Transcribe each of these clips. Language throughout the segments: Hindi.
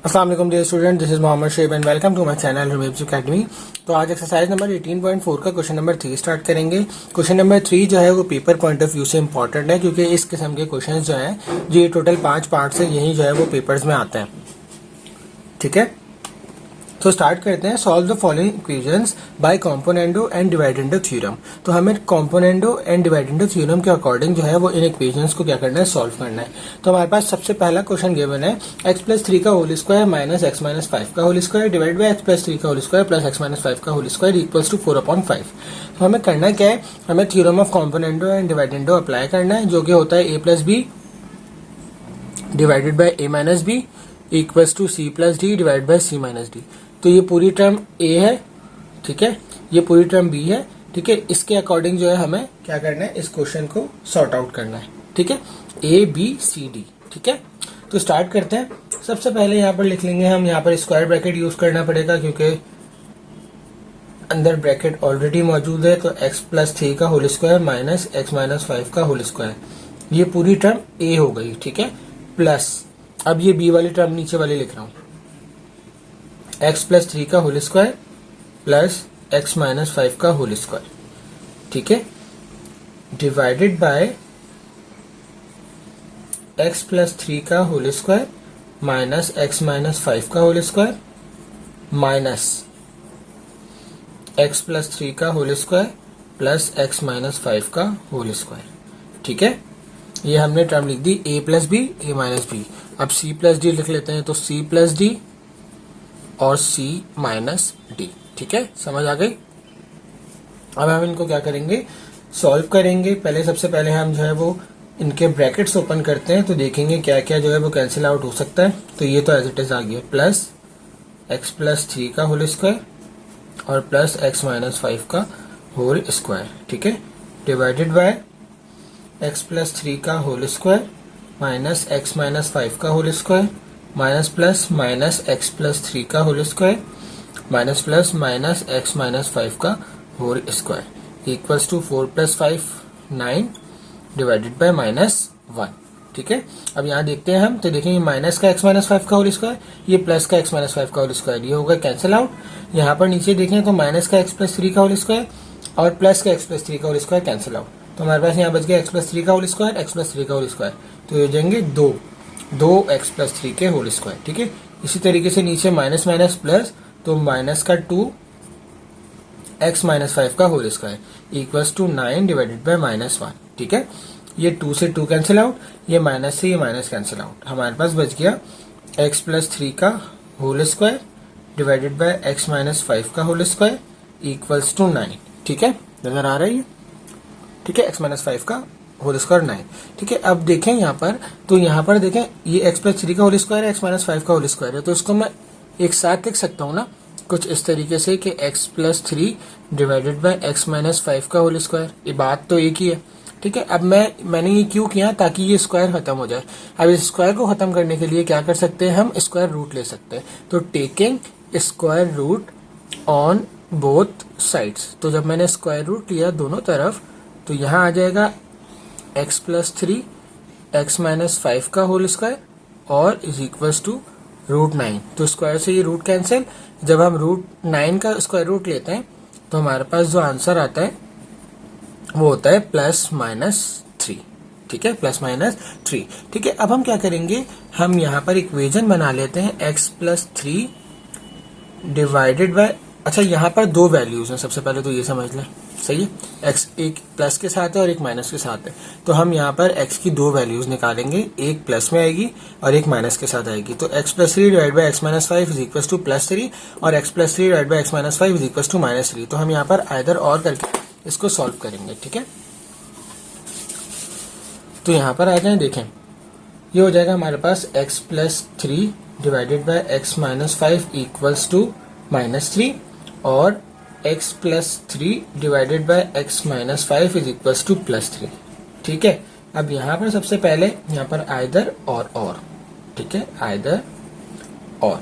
अस्सलाम वालेकुम dear student, this is Mohammad शेब and welcome to my channel रमेब्स एकेडमी। तो आज एक्सरसाइज नंबर 18.4 का क्वेश्चन नंबर 3 स्टार्ट करेंगे। क्वेश्चन नंबर 3 जो है वो पेपर पॉइंट ऑफ व्यू से इंपॉर्टेंट है, क्योंकि इस किस्म के क्वेश्चन जो है जो ये टोटल 5 पार्ट से यही जो है वो पेपर्स में आते हैं। ठीक है, तो स्टार्ट करते हैं। Solve the following equations by componendo and dividendo theorem. तो हमें कॉम्पोनेंडो एंड डिवाइडेंडो थ्योरम के अकॉर्डिंग जो है वो इन इक्वेशंस को क्या करना है, सॉल्व करना है। तो हमारे पास सबसे पहला क्वेश्चन गिवन है x+3 का होल स्क्वायर माइनस x-5 का whole square divide by x+3 का होल स्क्वायर प्लस x-5 का होल स्क्वायर इक्वल्स टू 4/5। तो हमें करना क्या है, हमें theorem of componendo and dividendo apply करना है, जो कि होता है a+b divided by a-b equals to c+d divide by c-d। तो ये पूरी टर्म a है, ठीक है, ये पूरी टर्म b है, ठीक है। इसके अकॉर्डिंग जो है हमें क्या करना है, इस क्वेश्चन को सॉर्ट आउट करना है, ठीक है, a b c d, ठीक है। तो स्टार्ट करते हैं। सबसे पहले यहाँ पर लिख लेंगे हम, यहाँ पर स्क्वायर ब्रैकेट यूज करना पड़ेगा क्योंकि अंदर ब्रैकेट ऑलरेडी मौजूद है। तो x+3 का होल स्क्वायर माइनस x-5 का होल स्क्वायर, ये पूरी टर्म a हो गई, ठीक है, प्लस अब ये b वाली टर्म नीचे वाली लिख रहा हूं, x+3 का होल स्क्वायर प्लस x-5 का होल स्क्वायर, ठीक है, डिवाइडेड बाय x+3 का होल स्क्वायर माइनस x-5 का होल स्क्वायर माइनस x+3 का होल स्क्वायर प्लस x-5 का होल स्क्वायर, ठीक है। ये हमने टर्म लिख दी a+b a-b। अब c+d लिख लेते हैं, तो c+d और c-d, ठीक है, समझ आ गई। अब हम इनको क्या करेंगे, सॉल्व करेंगे। पहले सबसे पहले हम जो है वो इनके ब्रैकेट्स ओपन करते हैं, तो देखेंगे क्या क्या जो है वो कैंसिल आउट हो सकता है। तो ये तो एज इट इज आ गया, प्लस x+3 का होल स्क्वायर और प्लस x-5 का होल स्क्वायर, ठीक है, डिवाइडेड बाय x+3 का होल स्क्वायर माइनस x-5 का whole square minus plus minus x+3 का whole square minus plus minus x-5 का whole square equals to 4 + 5 9 divided by -1, ठीक है। अब यहाँ देखते हैं हम, तो देखेंगे माइनस का x-5 का होल स्क्वायर, ये प्लस का x-5 का होल स्क्वायर, ये होगा कैंसिल आउट। यहाँ पर नीचे देखें तो माइनस का x+3 का होल स्क्वायर और प्लस का x+3 का होल स्क्वायर कैंसिल आउट। तो हमारे पास यहाँ बच गया x+3 का होल स्क्वायर x+3 का होल स्क्वायर, तो ये हो जाएंगे दो x+3 के होल स्क्वायर, ठीक है। इसी तरीके से नीचे माइनस माइनस प्लस, तो माइनस का 2 x-5 का whole square equals to 9 divided by -1, ठीक है। ये 2 से 2 कैंसिल आउट, ये माइनस से ये माइनस कैंसिल आउट। हमारे पास बच गया x+3 का whole square divided by x-5 का होल स्क्वायर इक्वल्स टू 9, ठीक है, नजर आ रही है, ठीक है, x-5 का होल स्क्वायर 9, ठीक है। अब देखें यहाँ पर, तो यहाँ पर देखें ये x+3 का होल स्क्वायर है, x-5 का होल स्क्वायर है, तो इसको मैं एक साथ लिख सकता हूँ ना, कुछ इस तरीके से कि x+3 डिवाइडेड बाय x-5 का होल स्क्वायर। ये बात तो एक ही है, ठीक है। अब मैंने ये क्यों किया, ताकि ये स्क्वायर खत्म हो जाए। अब इस स्क्वायर को खत्म करने के लिए क्या कर सकते हैं, हम स्क्वायर रूट ले सकते हैं। तो taking square root on both sides, तो जब मैंने स्क्वायर रूट लिया दोनों तरफ, तो यहाँ आ जाएगा x+3 x-5 का होल स्क्वायर और इज इक्वल्स टू √9। तो स्क्वायर से ये रूट कैंसिल, जब हम √9 का स्क्वायर रूट लेते हैं तो हमारे पास जो आंसर आता है वो होता है +-3, ठीक है, +-3, ठीक है। अब हम क्या करेंगे, हम यहाँ पर इक्वेशन बना लेते हैं x+3 डिवाइडेड बाय, अच्छा यहाँ पर दो वैल्यूज हैं, सबसे पहले तो ये समझ लें, सही है, x एक प्लस के साथ है और एक माइनस के साथ है। तो हम यहाँ पर x की दो वैल्यूज निकालेंगे, एक प्लस में आएगी और एक माइनस के साथ आएगी। तो x+3 divide by x-5 is equal to +3 और x+3 divide by x-5 is equal to -3। तो हम यहाँ पर आइदर और करके इसको सॉल्व करेंगे, ठीक है। तो यहाँ पर आ जाए, देखें ये हो जाएगा हमारे पास x+3 divided by x-5 equals to -3 और x+3 divided by x-5 is equals to +3, ठीक है। अब यहाँ पर सबसे पहले यहाँ पर आइदर और, ठीक है, आइदर और।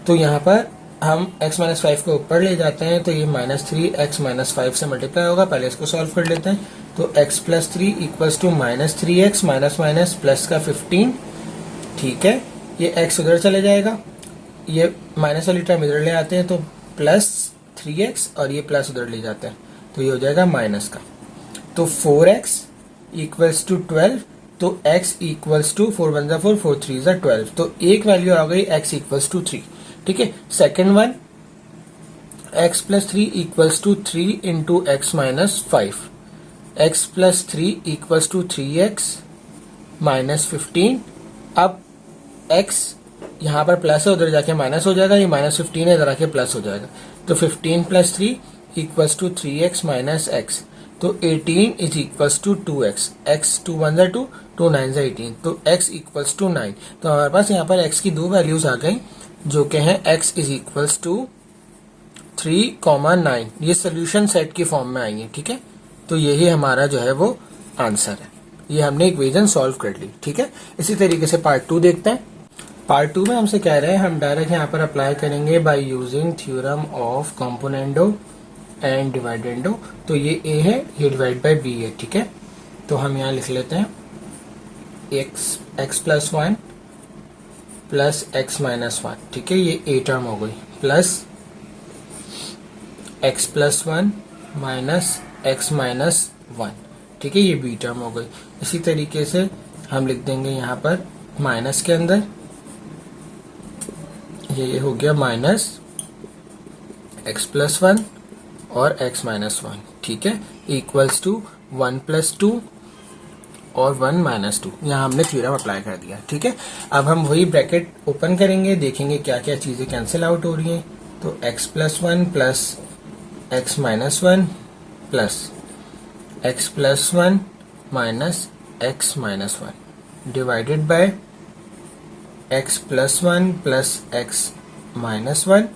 तो यहाँ पर हम x-5 को ऊपर ले जाते हैं, तो ये -3 x-5 से मल्टीप्लाई होगा। पहले इसको सॉल्व कर लेते हैं, तो x+3 equals to -3x minus minus plus का 15, ठीक है, ये x उधर चले जाएगा, ये माइनस वाली टर्म इधर ले आते हैं तो प्लस 3x, और ये प्लस उधर ले जाते हैं तो ये हो जाएगा माइनस का। तो 4x इक्वल्स टू 12, तो x इक्वल्स टू 4 1 4 4 3 12, तो एक वैल्यू आ गई x इक्वल्स टू 3। ठीक है, second one x plus 3 equals to 3 into X minus 5, x plus 3 equals to 3x minus 15। अब x यहाँ पर प्लस है, उधर जाके माइनस हो जाएगा, ये माइनस 15 है, इधर आके प्लस हो जाएगा, तो 15 plus 3 equals to 3x minus x, तो 18 is equals to 2x, x 2 1 2 2 9 18, तो x इक्वल्स टू 9। तो हमारे पास यहाँ पर x की दो वैल्यूज आ गई जो कि हैं x इज इक्वल्स टू 3,9। ये सोल्यूशन सेट की फॉर्म में आएंगे। ठीक है, तो यही हमारा जो है वो आंसर है। ये हमने इक्वेशन सॉल्व कर ली। ठीक है, इसी तरीके से पार्ट 2 देखते हैं। पार्ट 2 में हमसे कह रहे हैं हम डायरेक्ट यहाँ पर अप्लाई करेंगे by using theorem of componendo and dividendo. तो ये a है, ये डिवाइड बाय b है। ठीक है, तो हम यहाँ लिख लेते हैं x plus 1 plus x minus 1। ठीक है, ये a टर्म हो गई, plus x plus 1 minus x minus 1। ठीक है, ये b टर्म हो गई। इसी तरीके से हम लिख देंगे यहाँ पर माइनस के अंदर, ये हो गया माइनस x प्लस 1 और x माइनस 1। ठीक है, इक्वल्स टू 1 प्लस 2 और 1 माइनस 2। यहाँ हमने थ्योरम अप्लाई कर दिया। ठीक है, अब हम वही ब्रैकेट ओपन करेंगे, देखेंगे क्या क्या चीजें कैंसिल आउट हो रही हैं। तो x plus 1 plus x minus 1 plus x plus 1 minus x minus 1 divided by x plus 1 plus x minus 1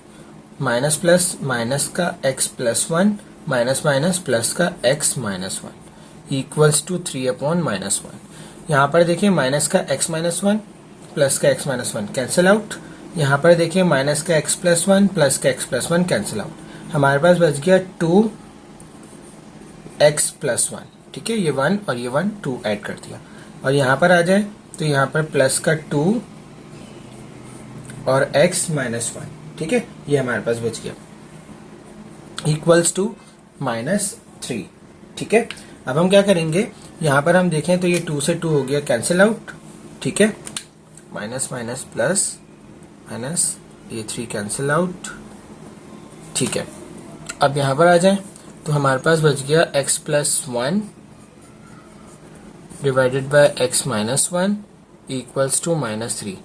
minus plus minus का x plus 1 minus minus plus का x minus 1 equals to 3 upon minus 1। यहाँ पर देखिए माइनस का x माइनस 1 प्लस का x माइनस 1 कैंसिल आउट। यहाँ पर देखिए माइनस का x प्लस 1 प्लस का x प्लस 1 कैंसिल आउट। हमारे पास बच गया 2x प्लस 1। ठीक है, ये 1 और ये 1 2 ऐड कर दिया, और यहाँ पर आ जाए तो यहाँ पर प्लस का 2 और x माइनस 1। ठीक है, ये हमारे पास बच गया इक्वल्स टू माइनस 3। ठीक है, अब हम क्या करेंगे, यहाँ पर हम देखें तो ये 2 से 2 हो गया कैंसिल आउट। ठीक है, माइनस माइनस प्लस माइनस, ये 3 कैंसिल आउट। ठीक है, अब यहाँ पर आ जाए तो हमारे पास बच गया x plus 1 divided by x minus 1 equals to minus 3।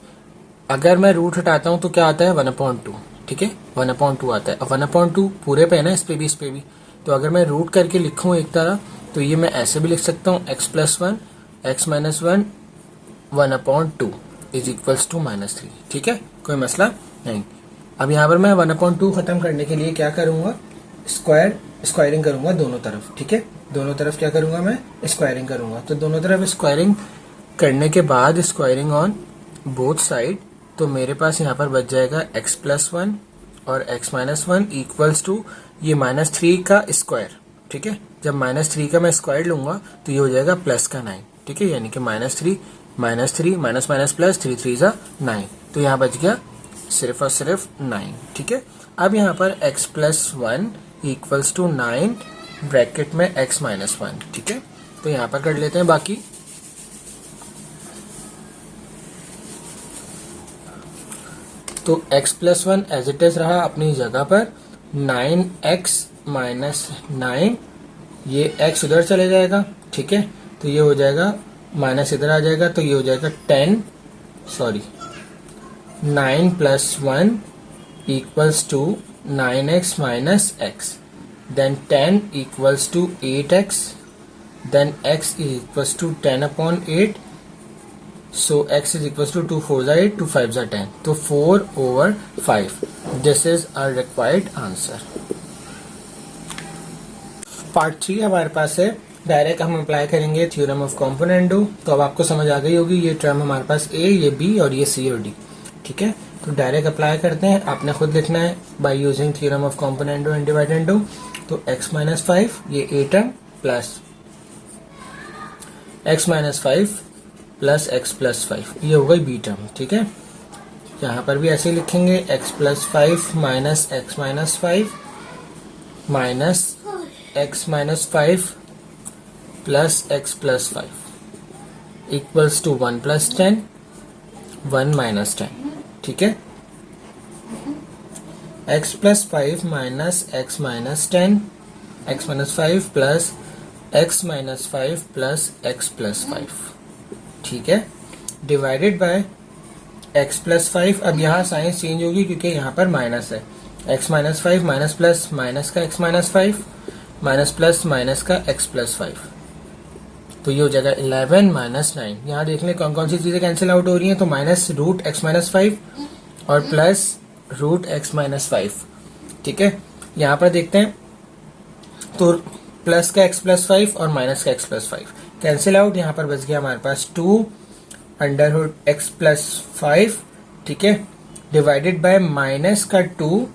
अगर मैं रूट हटाता हूं तो क्या आता है 1/2। ठीक है, 1/2 आता है। अब 1/2 पूरे पे है ना, इस पे भी। तो अगर मैं रूट करके लिखूं एक तरह, तो ये मैं ऐसे भी लिख सकता हूँ x plus 1 x minus 1 1/2 is equals to minus 3। ठीक है, कोई मसला नहीं। अब यहाँ पर मैं 1/2 खत्म करने के लिए क्या करूंगा, स्क्वायरिंग करूंगा दोनों तरफ। ठीक है, दोनों तरफ क्या करूंगा मैं, स्क्वायरिंग करूंगा। तो दोनों तरफ स्क्वायरिंग करने के बाद स्क्वायरिंग ऑन बोथ साइड, तो मेरे पास यहाँ पर बच जाएगा x प्लस 1 और x माइनस 1 इक्वल्स टू ये माइनस 3 का स्क्वायर। ठीक है, जब माइनस 3 का मैं स्क्वायर लूंगा तो ये हो जाएगा प्लस का 9। ठीक है, यानी कि माइनस 3 माइनस माइनस प्लस 3 3 जा 9, तो यहाँ बच गया सिर्फ और सिर्फ 9। ठीक है, अब यहाँ पर x plus 1 equals to 9 bracket में x माइनस 1। ठीक है, तो यहाँ पर कर लेते हैं बाकी। तो x plus 1 as it is रहा अपनी जगह पर, 9x माइनस 9, ये x उधर चले जाएगा। ठीक है, तो ये हो जाएगा माइनस इधर आ जाएगा, तो ये हो जाएगा 9 plus 1 equals to 9x minus x, then 10 equals to 8x, then x equals to 10/8। So x is equals to 2 4 8 2 5 10, तो 4/5। This is our required answer। Part 3 हमारे पास है, डायरेक्ट हम अप्लाई करेंगे थ्योरम ऑफ कंपोनेंडो। तो अब आपको समझ आ गई होगी, ये टर्म हमारे पास a, ये b और ये c और d। ठीक है, तो डायरेक्ट अप्लाई करते हैं, आपने खुद लिखना है by using theorem of componendo and dividendo. तो x माइनस 5 ये a term plus x minus 5 plus x plus 5, ये हो गई b टर्म। ठीक है, यहाँ पर भी ऐसे ही लिखेंगे x plus 5 minus X minus 5 minus X minus 5 plus X plus 5 equals to 1 plus 10 1 minus 10। ठीक है, x plus 5 minus X minus 10 X minus 5 plus X minus 5 plus X plus 5। ठीक है, डिवाइडेड बाय x प्लस 5। अब यहाँ साइन चेंज होगी क्योंकि यहाँ पर माइनस है। x minus 5 minus plus minus का x minus 5 minus plus minus का x प्लस 5, तो ये हो जाएगा 11 माइनस 9। यहाँ देख लें कौन कौन सी चीजें कैंसिल आउट हो रही हैं, तो माइनस रूट एक्स माइनस 5 और प्लस रूट एक्स माइनस 5। ठीक है, यहाँ पर देखते हैं तो प्लस का x प्लस 5 और माइनस का x प्लस 5 कैंसिल आउट। यहाँ पर बच गया हमारे पास 2 अंडर रूट एक्स प्लस 5। ठीक है, डिवाइडेड बाय माइनस का 2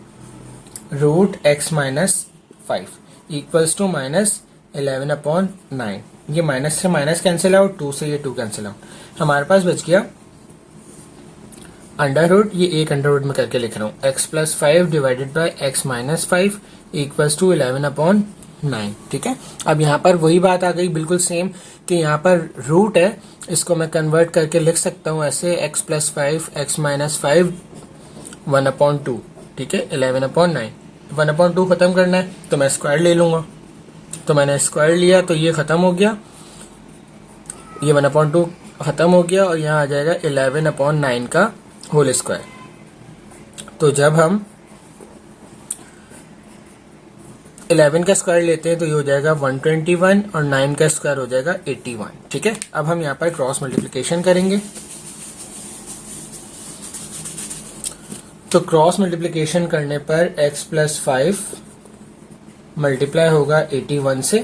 root X minus 5 equals to minus 11 upon 9। ये माइनस से माइनस कैंसिल आउट, 2 से ये 2 कैंसिल आउट। हमारे पास बच गया अंडर रूट, ये एक अंडर रूट में करके लिख रहा हूँ, X plus 5 divided by X minus 5 equals to 11 upon 9। ठीक है, अब यहाँ पर वही बात आ गई बिल्कुल सेम कि यहाँ पर रूट है, इसको मैं कन्वर्ट करके लिख सकता हूँ ऐसे x plus 5 x minus 5 1 upon 2। ठीक है, 11 अपॉन 9। 1 अपॉन 2 खत्म करना है तो मैं स्क्वायर ले लूंगा, तो मैंने स्क्वायर लिया तो ये खत्म हो गया, ये 1 अपॉन 2 खत्म हो गया और यहाँ आ जाएगा 11 अपॉन 9 का होल स्क्वायर। तो जब हम 11 का स्क्वायर लेते हैं तो ये हो जाएगा 121 और 9 का स्क्वायर हो जाएगा 81। ठीक है, अब हम यहाँ पर क्रॉस मल्टीप्लिकेशन करेंगे, तो क्रॉस मल्टीप्लिकेशन करने पर x प्लस 5 मल्टीप्लाई होगा 81 से।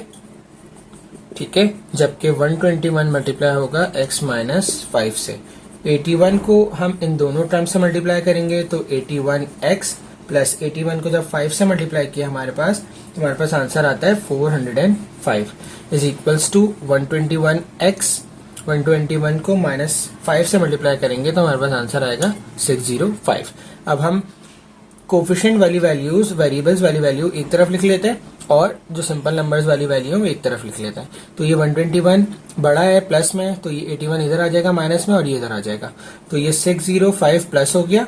ठीक है, जबकि 121 मल्टीप्लाई होगा x माइनस 5 से। 81 को हम इन दोनों टर्म से मल्टीप्लाई करेंगे तो 81x प्लस 81 को जब 5 से मल्टीप्लाई किया हमारे पास, तो हमारे पास आंसर आता है 405 इज इक्वल्स टू 121x। 121 को माइनस 5 से मल्टीप्लाई करेंगे तो हमारे पास आंसर आएगा 605। अब हम कोफिशिएंट वाली वैल्यूज, वेरिएबल्स वाली वैल्यू एक तरफ लिख लेते हैं और जो सिंपल नंबर्स वाली वैल्यू है एक तरफ लिख लेते हैं। तो ये 121 बड़ा है प्लस में, तो ये 81 इधर आ जाएगा माइनस में और ये इधर आ जाएगा, तो ये 605 प्लस हो गया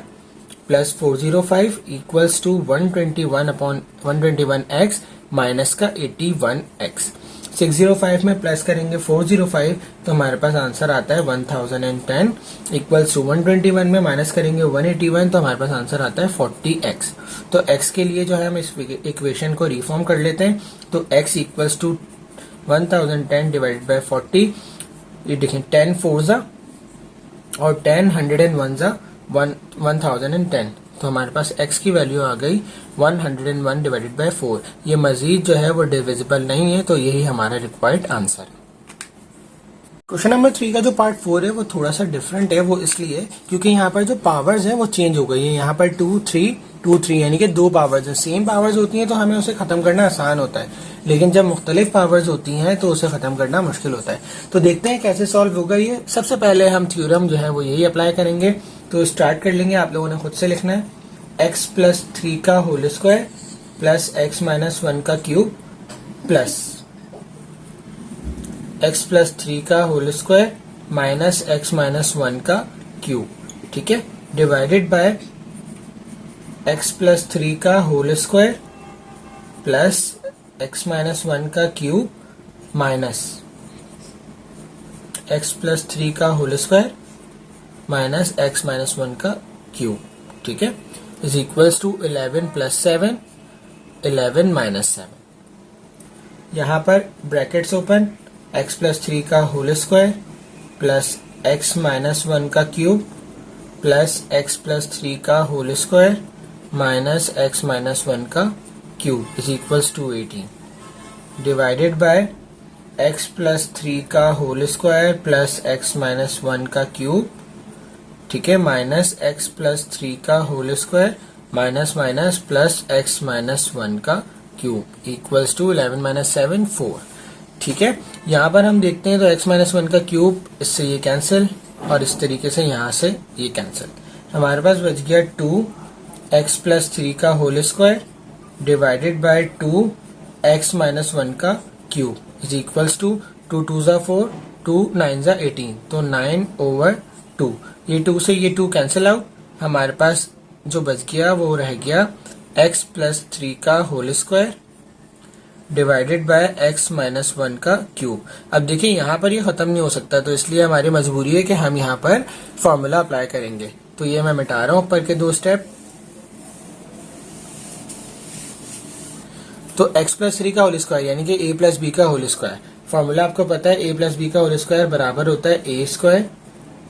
plus 405 equals to 121 upon 121x minus का 81x। 605 में प्लस करेंगे 405 तो हमारे पास आंसर आता है 1010 इक्वल्स टू 121 में माइनस करेंगे 181 तो हमारे पास आंसर आता है 40x। तो x के लिए जो है हम इस इक्वेशन को रिफॉर्म कर लेते हैं, तो x equals to 1010 divided by 40। ये देखें 10 4 जा और 10 101 जा 1010, तो हमारे पास x की वैल्यू आ गई 101 डिवाइडेड बाय 4। ये मजीद जो है वो डिविजिबल नहीं है, तो यही हमारा रिक्वायर्ड आंसर है। क्वेश्चन नंबर 3 का जो पार्ट 4 है वो थोड़ा सा डिफरेंट है, वो इसलिए क्योंकि यहाँ पर जो पावर्स है वो चेंज हो गई है। यहाँ पर 2 3 2 3 यानी कि 2 पावर्स है। सेम पावर्स होती हैं तो हमें उसे खत्म करना आसान होता है, लेकिन जब मुख्तलिफ पावर्स होती हैं तो उसे खत्म करना मुश्किल होता है। तो देखते हैं कैसे सॉल्व होगा ये। सबसे पहले हम थ्योरम जो है वो यही अप्लाई करेंगे, तो स्टार्ट कर लेंगे। आप लोगों ने खुद से लिखना है x प्लस 3 का whole square plus x minus 1 का क्यूब प्लस x प्लस 3 का whole square minus x minus 1 का क्यूब। ठीक है, डिवाइडेड बाय x प्लस 3 का whole square plus x minus 1 का क्यूब माइनस x प्लस 3 का whole square minus x minus 1 का क्यूब। ठीक है, is equals to 11 plus 7 11 minus 7। यहाँ पर ब्रैकेट्स ओपन, x प्लस 3 का whole square plus x minus 1 का क्यूब प्लस x प्लस 3 का whole square minus x minus 1 का cube is equals to 18 divided by x plus 3 का whole square plus x minus 1 का क्यूब। ठीक है, माइनस x प्लस 3 का whole square minus minus plus x minus 1 का क्यूब इक्वल्स टू 11 माइनस 7 4। ठीक है, यहाँ पर हम देखते हैं तो x माइनस 1 का क्यूब, इससे ये कैंसिल और इस तरीके से यहाँ से ये कैंसिल। हमारे पास बच गया 2x+3 का whole square divided by 2x-1 का क्यूब इज इक्वल्स टू 2 2 ज़ा 4, 2 9 ज़ा 18, तो 9/2। ये 2 से ये 2 कैंसिल आउट, हमारे पास जो बच गया वो रह गया x+3 का whole square divided by x-1 का क्यूब। अब देखिए यहाँ पर ये खत्म नहीं हो सकता, तो इसलिए हमारी मजबूरी है कि हम यहाँ पर फॉर्मूला अप्लाई करेंगे। तो ये मैं मिटा रहा हूँ ऊपर के 2 स्टेप। तो x+3 का होल स्क्वायर यानी कि a+b का होल स्क्वायर, फॉर्मूला आपको पता है a+b का होल स्क्वायर बराबर होता है a square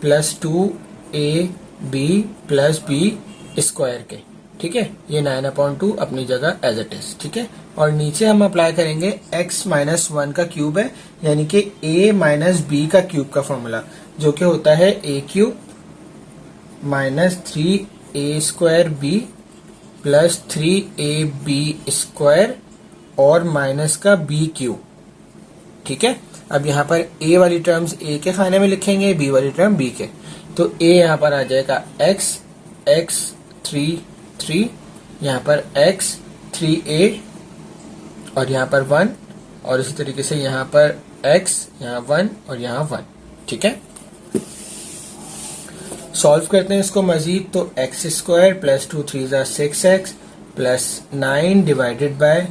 plus 2ab plus b square के। ठीक है, ये 9/2 अपनी जगह एज इट इज। ठीक है, और नीचे हम अप्लाई करेंगे x-1 का क्यूब है यानी कि a-b का क्यूब का फॉर्मूला, जो कि होता है a³ minus 3a² b plus 3ab square और माइनस का b³। ठीक है, अब यहाँ पर a वाली टर्म्स a के खाने में लिखेंगे, b वाली टर्म b के। तो a यहाँ पर आ जाएगा x 3 यहाँ पर x 3a और यहाँ पर 1, और इसी तरीके से यहाँ पर x यहाँ 1 और यहाँ 1। ठीक है, सॉल्व करते हैं इसको मजीद। तो x² प्लस 2 3 ज़ा 6x plus 9 divided bye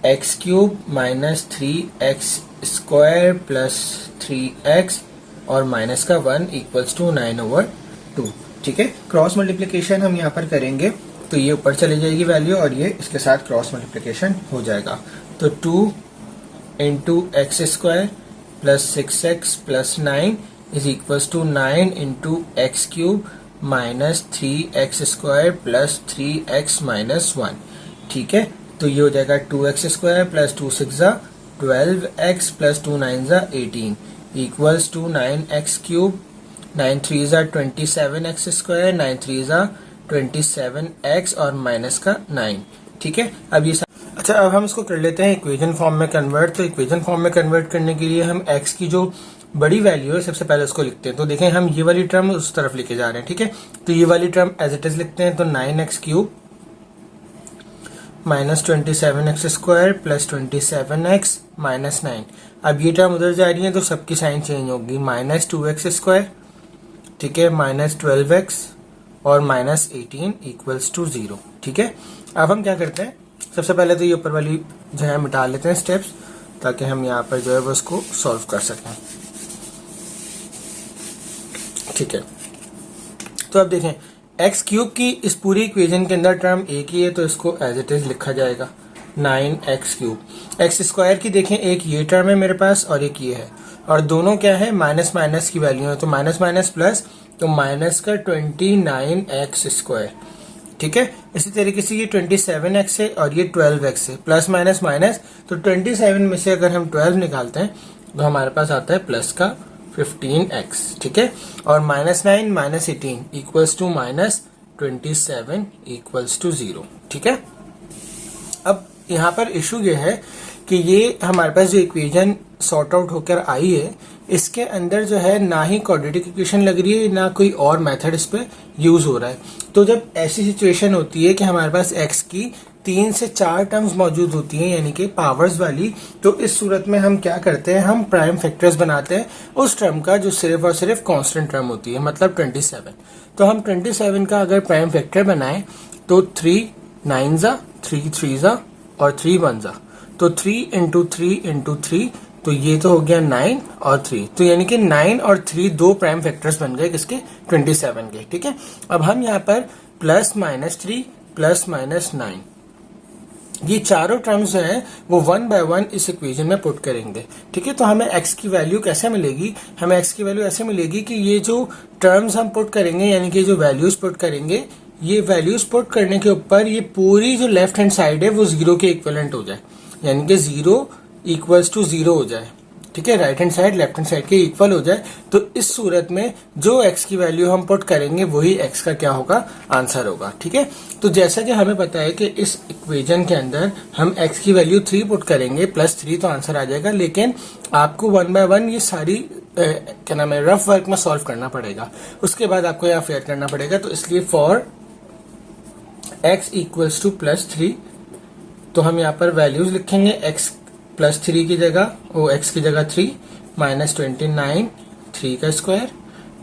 x³ minus 3x² plus 3x और माइनस का 1 इक्वल्स टू 9/2। ठीक है, क्रॉस मल्टीप्लिकेशन हम यहाँ पर करेंगे तो ये ऊपर चली जाएगी वैल्यू और ये इसके साथ क्रॉस मल्टीप्लिकेशन हो जाएगा। तो 2 into x² plus 6x plus 9 is equals to 9 into x³ minus 3x² plus 3x minus 1। ठीक है, तो ये हो जाएगा 2x² प्लस 2 6 ज़ा 12x प्लस 2 9 ज़ा 18 इक्वल्स टू 9x³, 9 3 ज़ा 27x², 9 3 ज़ा 27x और माइनस का 9। ठीक है, अब ये अच्छा, अब हम इसको कर लेते हैं इक्वेशन फॉर्म में कन्वर्ट। तो इक्वेशन फॉर्म में कन्वर्ट करने के लिए हम x की जो बड़ी वैल्यू है सबसे पहले उसको लिखते हैं। तो देखें, हम ये वाली टर्म उस तरफ लेके जा रहे हैं। ठीक है, तो ये वाली टर्म एज इट इज लिखते हैं। तो 9x³ minus 27x² plus 27x minus 9। अब ये टर्म उधर जा रही है तो सबकी साइन चेंज होगी, माइनस 2x²। ठीक है, माइनस 12x और माइनस 18 इक्वल्स टू 0। ठीक है, अब हम क्या करते हैं, सबसे पहले तो ये ऊपर वाली जो है मिटा लेते हैं स्टेप्स, ताकि हम यहाँ पर जो है वो उसको सॉल्व कर सकें। ठीक है, तो अब देखें x³ की इस पूरी इक्वेशन के अंदर टर्म एक ही है तो इसको एज इट इज लिखा जाएगा 9x³। x² की देखें, एक ये टर्म है मेरे पास और एक ये है, और दोनों क्या है, माइनस माइनस की वैल्यू है। तो माइनस माइनस प्लस, तो माइनस का 29x²। ठीक है, इसी तरीके से ये 27x है और ये 12x है, प्लस माइनस माइनस, तो 27 में से अगर हम 12 निकालते हैं तो हमारे पास आता है प्लस का 15x। ठीक है, और minus 9 minus 18 equals to minus 27 equals to 0। ठीक है, अब यहाँ पर इशू ये है कि ये हमारे पास जो इक्वेशन सॉर्ट आउट होकर आई है, इसके अंदर जो है ना ही क्वाड्रेटिक इक्वेशन लग रही है ना कोई और मेथड इस पे यूज हो रहा है। तो जब ऐसी सिचुएशन होती है कि हमारे पास x की 3 से 4 टर्म्स मौजूद होती हैं यानी कि पावर्स वाली, तो इस सूरत में हम क्या करते हैं, हम प्राइम फैक्टर्स बनाते हैं उस टर्म का जो सिर्फ और सिर्फ कांस्टेंट टर्म होती है, मतलब 27। तो हम 27 का अगर प्राइम फैक्टर बनाएं तो 3 9 ज़ा, 3 3 ज़ा और 3 1 ज़ा, तो 3 इंटू 3 इंटू 3, तो ये तो हो गया 9 और 3, तो यानी कि 9 और 3 दो प्राइम फैक्टर्स बन गए किसके, 27 के। ठीक है, अब हम यहाँ पर प्लस माइनस 3 प्लस माइनस 9 ये चारों टर्म्स जो हैं वो 1 बाय 1 इस इक्वेशन में पुट करेंगे। ठीक है, तो हमें x की वैल्यू कैसे मिलेगी, हमें x की वैल्यू ऐसे मिलेगी कि ये जो टर्म्स हम पुट करेंगे यानी कि जो वैल्यूज पुट करेंगे, ये वैल्यूज पुट करने के ऊपर ये पूरी जो लेफ्ट हैंड साइड है वो 0 के इक्विवेलेंट हो जाए, यानी कि 0 इक्वल्स टू 0 हो जाए। ठीक है, right hand side left hand side के इक्वल हो जाए तो इस सूरत में जो x की वैल्यू हम पुट करेंगे वही x का क्या होगा, आंसर होगा। ठीक है, तो जैसा कि हमें पता है कि इस इक्वेशन के अंदर हम x की वैल्यू 3 पुट करेंगे +3 तो आंसर आ जाएगा, लेकिन आपको 1 बाय 1 ये सारी क्या नाम है रफ वर्क में सॉल्व करना पड़ेगा, उसके बाद आपको यहाँ फेयर करना पड़ेगा। तो इसलिए फॉर x इक्वल्स टू +3 तो हम यहाँ पर वैल्यूज लिखेंगे, x +3 की जगह वो x की जगह 3 -29 3 का स्क्वायर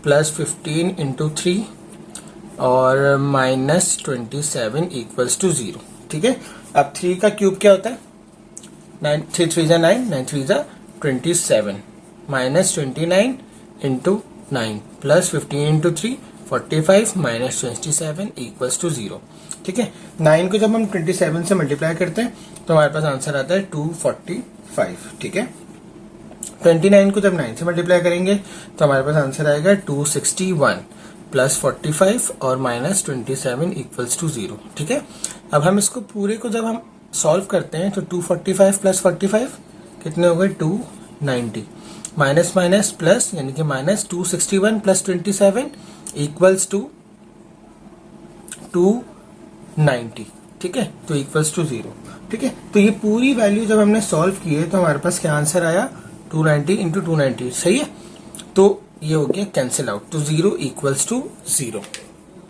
+15 इंटू 3 और -27 इक्वल्स टू 0। ठीक है, अब 3 का क्यूब क्या होता है, 3 3 जा 9 9 3 जा 27 -29 इंटू 9 +15 इंटू 3 45 -27 इक्वल्स टू 0। ठीक है, 9 को जब हम 27 से मल्टीप्लाई करते हैं तो हमारे पास आंसर आता है 245। ठीक है, 29 को जब 9 से मल्टीप्लाई करेंगे तो हमारे पास आंसर आएगा 261 +45 और -27 इक्वल्स टू 0। ठीक है, अब हम इसको पूरे को जब हम सॉल्व करते हैं तो 245 + 45 कितने हो गए, 290 माइनस माइनस प्लस यानी कि -261 + 27 इक्वल्स टू 290। ठीक है, तो इक्वल्स टू 0। ठीक है, तो ये पूरी वैल्यू जब हमने सॉल्व की है तो हमारे पास क्या आंसर आया, 290 इंटू 290। सही है, तो ये हो गया कैंसिल आउट, तो 0 इक्वल्स टू 0।